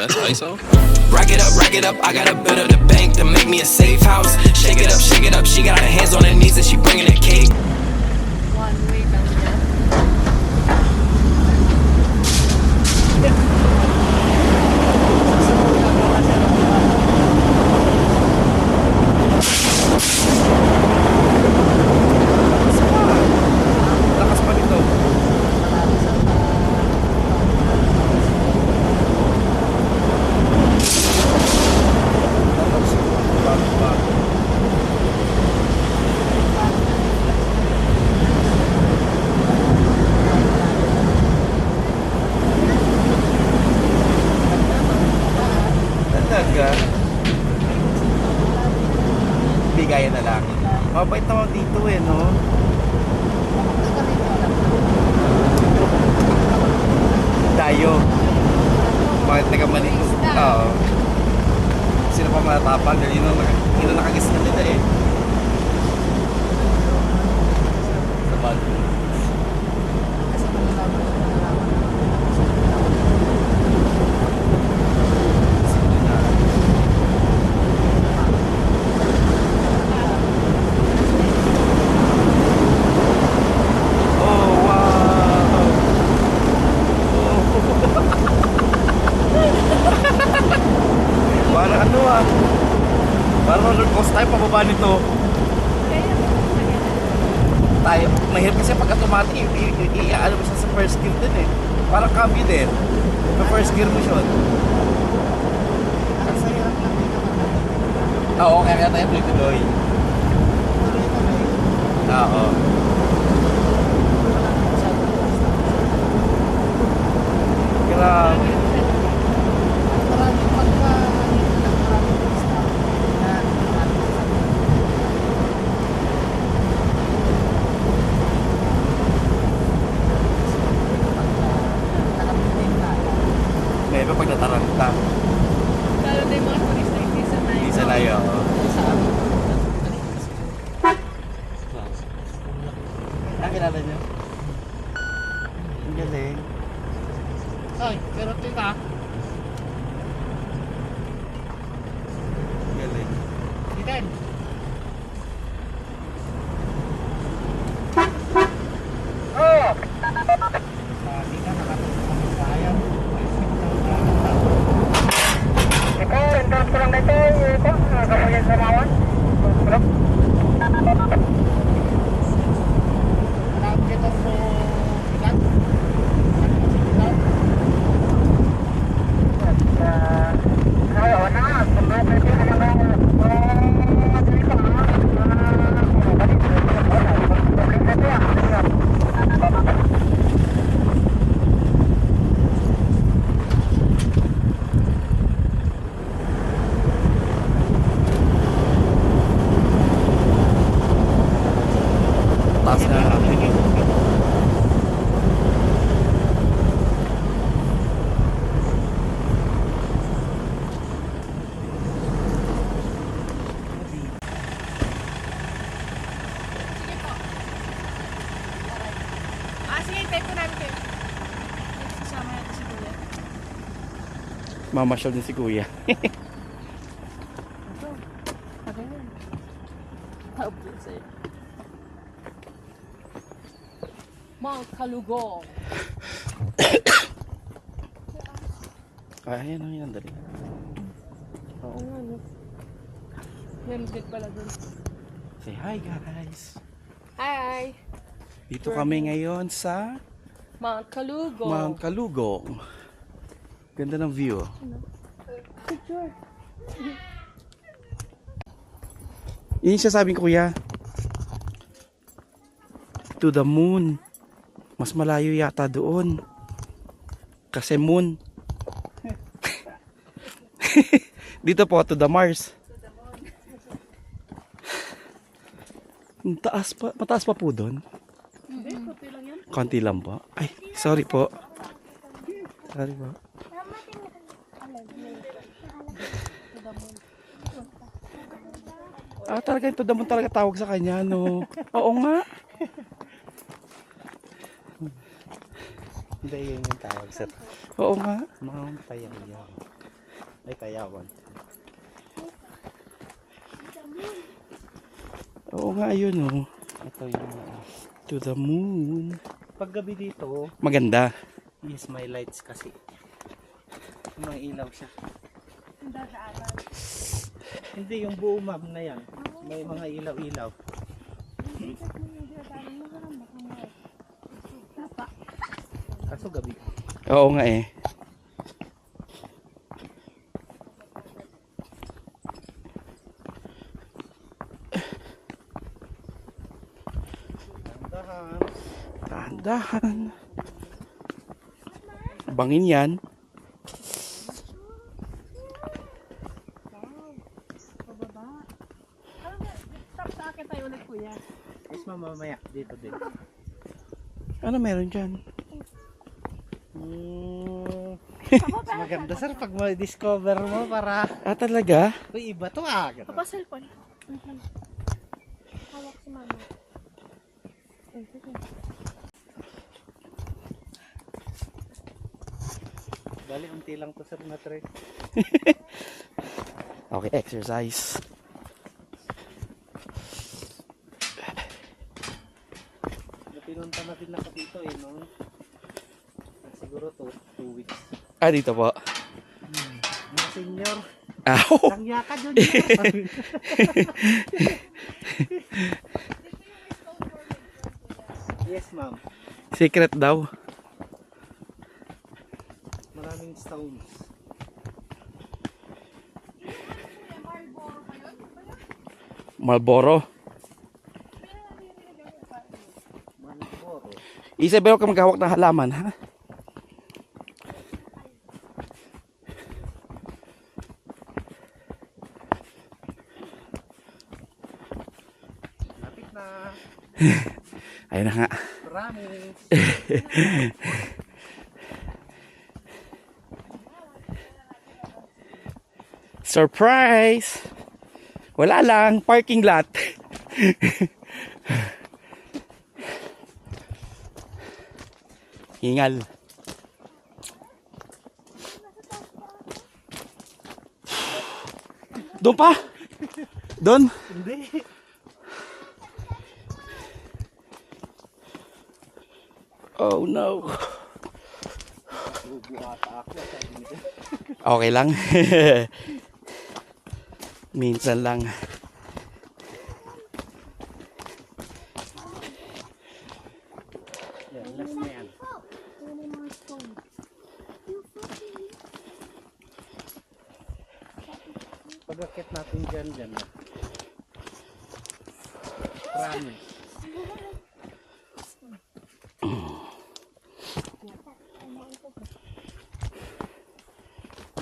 That's ISO? Rack it up, I gotta build up the bank to make me a safe house. Shake it up, she got her hands on her knees and she bringing a cake. One way lang yan. Lakas pa nito. Talaga. Bigayan na lang. Mabait naman dito eh, no? Tayo. Bakit nagkamaligo? Oo. Sino pa matatapang? Yun ang nakagas na nila eh. Sa bag. Parang ano ah. Parang roller coaster tayo pababa nito. Tayo, mahirap kasi pag automatic i-ano mo siya sa first gear din eh. Parang cambio din. Sa first gear mo siya. Oo, kaya tayo tuloy-tuloy. Oo. Grabe. May iba pag nataranta. Lalo na yung mga turista hindi sanay. Hindi sanay, oo. Nakilala niyo? Ang galing. Ay, pero tika. Ang galing. Iten. Taas na natin. Sige, type ko namin kayo. Sasama natin si Kuya. Mamasyal din si kuya. Ito. Ano yun? Tapos eh. Mount Kalugong. Ayan, ayan, dali. Oo nga, no? Yan, good pala dun. Say hi guys. Hi! Dito kami ngayon sa Mount Kalugong. Mount Kalugong. Ganda ng view. Picture. Yun siya sabing kuya. To the moon. Mas malayo yata doon. Kasi moon. Dito po to the Mars. Taas pa, mataas pa po doon. Hindi, puti lang yan. Konti lang po. Ay, sorry po. Sorry po. Talaga ito damon talaga tawag sa kanya, no? Oo nga. Hindi yun yung tawag sa... Oo nga. Mount Payayaw. Ay, kayawan. Oo nga, yun oh. Ito yung To the moon. paggabi dito, Maganda. yes, may lights kasi. May ilaw siya. Ang dadaanan. Hindi yung buo map na yan. May mga ilaw-ilaw. Kaso gabi. Oo nga eh. Dahan. Dahan-dahan. Bangin yan. Pababa. Stop sa akin tayo ulit kuya. Yes, mamamaya. Dito din. Ano meron dyan? Maganda sir pag ma-discover mo para Ah, talaga? uy, iba to ah. Ganun. Papa, cellphone. Hawak si mama. Ay, sige. Bali, unti lang to sir na trek. Okay, exercise. Pinunta natin na dito eh, no? Siguro 2 weeks. Ah, dito po. Mga senior, Ah, oh. tangya ka dyan. Yes ma'am, Secret daw. maraming stones. Marlboro. Malboro. Isabel ka maghawak ng halaman, ha? Lapit na. Ayun na nga. Promise. Surprise! Wala lang, parking lot. Hingal. Doon pa? Doon? Hindi. Oh no. Bubu ata ako. Sabi nito. Okay lang. Minsan lang. Yan, last na yan. Pag-akit natin dyan na. Promise.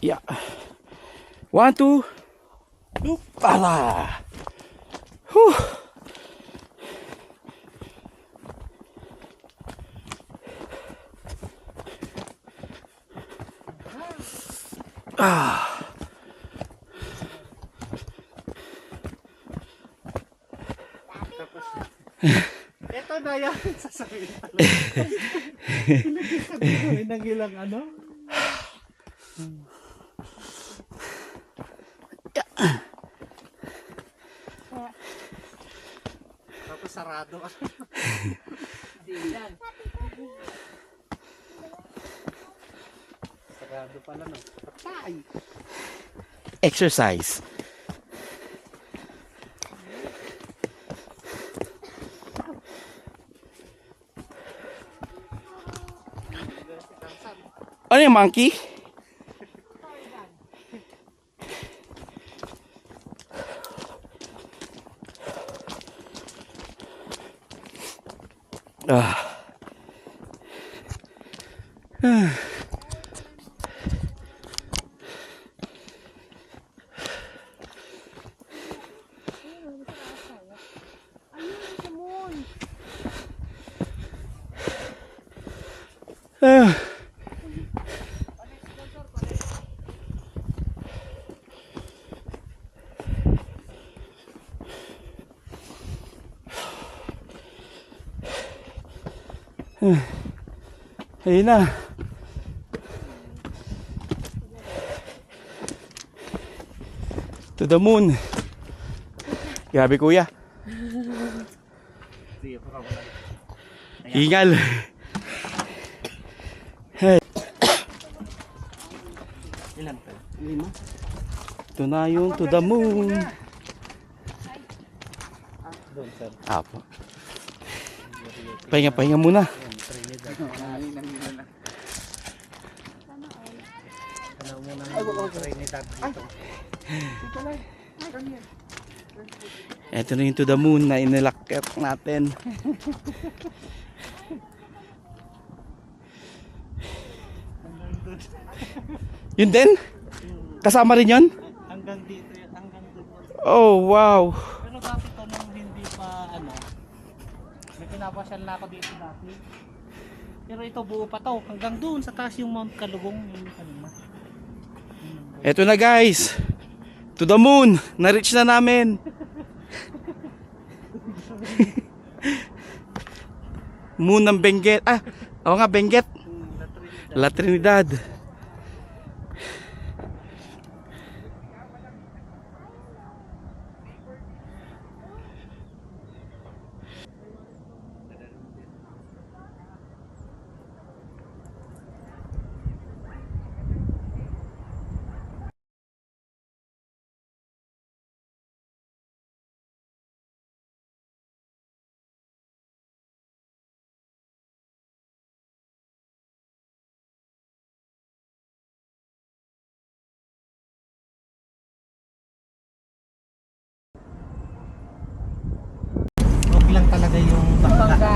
Yeah. 1, 2. Para. Whew. Ah. Tapos, eto na yan. Sasabihin talaga. Pinag-sabihin ng ilang ano. Tapos sarado. Sarado pala no. Patay. Exercise. Ano yung monkey? Ah. Ah. Ah. Ayun na. To the moon. Grabe kuya. Sige, baka wala. Hingal. Hey. Ilan pa? 5. Ito na yung to the moon. Doon, sir. Apo. Pahinga muna. Ano muna ng Trinidad dito. Ito na yung to the moon na inilakit natin. Yun din? Kasama rin yun? Hanggang dito yun, hanggang doon. Oh, wow. Pero dati to nung hindi pa ano, may pinapasyal na ako dito dati. Pero ito buo pa to, hanggang doon sa taas yung Mount Kalugong. Yung kanina. Ito na guys. To the moon. Na-reach na namin. Moon ng Benguet. Ah, oo nga, Benguet. La Trinidad. Huwag lang talaga yung bangka. Bangga.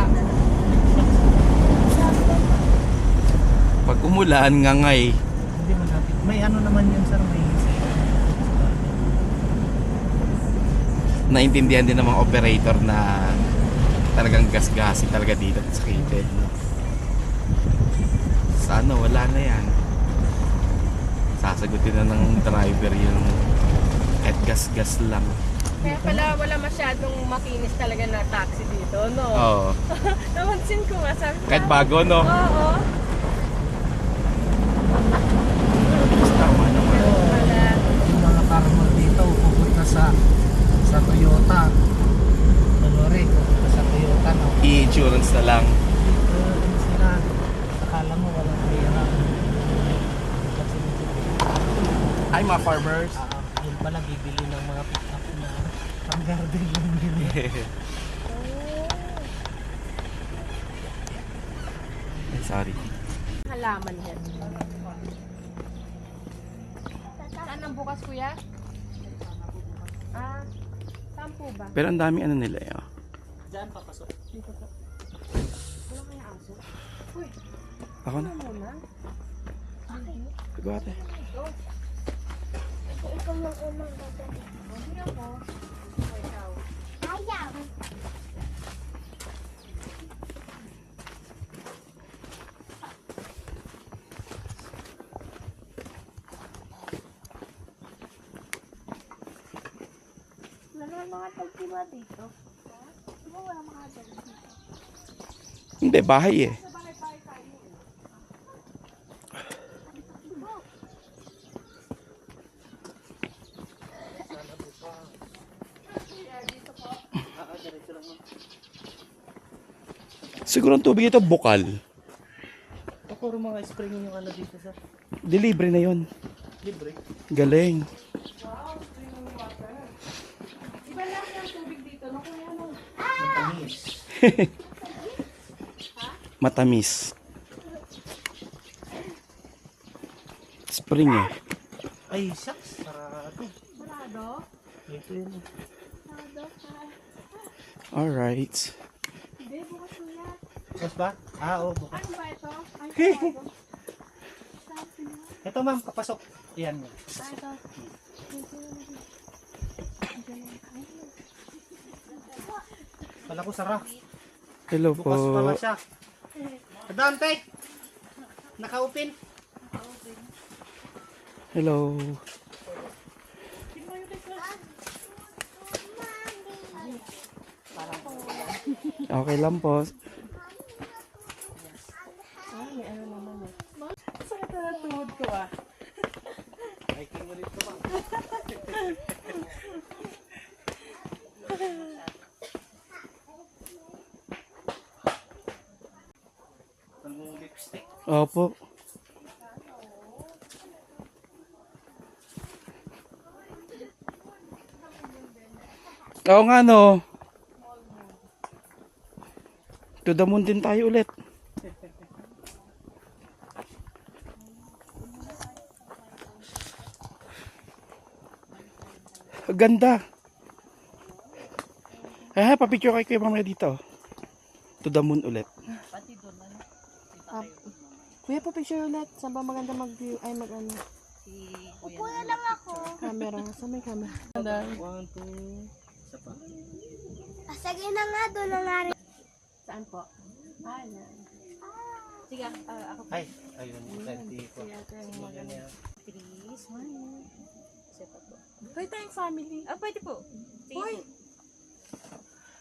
Pag umulan, ngangay. Hindi malapit. May ano naman yun sir, may Naintindihan din ng mga operator na talagang gas-gasi talaga dito sa Kated. Sana wala na yan. Sasagutin na ng driver yung kahit gas-gas lang. Kaya pala wala masyadong makinis talaga na taxi dito, no? Oo. Napansin ko nga, sabi ko. Kahit bago, no? Oo. Tama naman. Wala. yung mga karmo dito pupunta sa Toyota. Ano rin, pupunta sa Toyota no. I-insurance na lang. Sila, akala mo walang pera. Ay, mga farmers. Yun pala bibili ng mga pick-up na pang garden yung bili. Ay, sorry. Halaman yan. Saan ang bukas, kuya? Ah, saan po ba? Pero ang dami ano nila eh. Oh. Diyan papasok. Dito po. Wala kaya aso? Uy, Ako na. ano muna? Go ate. Ikaw lang unang gagawin. Hindi ako. Ikaw. Ayaw. Wala mga tagtiba dito. Di ba wala mga tagtiba dito? Hindi, bahay eh. Siguro ang tubig ito bukal. Puro mga spring yung ano dito sir. Delivery na yon. Libre. Galing. Iba lang yung tubig dito, no? Kung ano. Matamis. Matamis. Spring eh. Ay, shucks. Sarado. Sarado? Ito yun. Alright. Hindi, bukas kuya. Bukas ba? Ah, oo. Bukas. Ano ba ito? Ay, sarado. Ito ma'am, kapasok. Yan. Ah, ito. Pala ko sarap. Hello po. Bukas pala siya. Dante! Naka-open. Hello. Okay lang po. Ay, may ano naman eh. Sakit na tuhod ko ah. Hiking ulit ko ma'am. lipstick. Opo. Oo nga no. To the moon din tayo ulit. Ang ganda. Papicture kayo kayo mamaya dito. To the moon ulit. Ah, kuya, pa-picture ulit. Saan ba maganda mag-view? Ay, mag-ano? Upo na lang ako. Camera. Saan may camera? Ganda. Sige na nga, doon na nga rin. Saan po? Ah, yan. Sige, ako po. Ay, ayun. Hindi ko. Sige, ito yung maganda. Pwede tayong family. Ah, pwede po. Sige Hoy! po.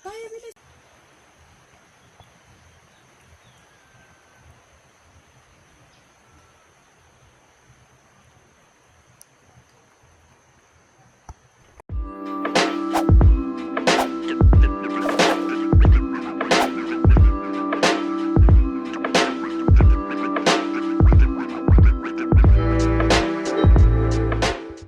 Kaya, bilis.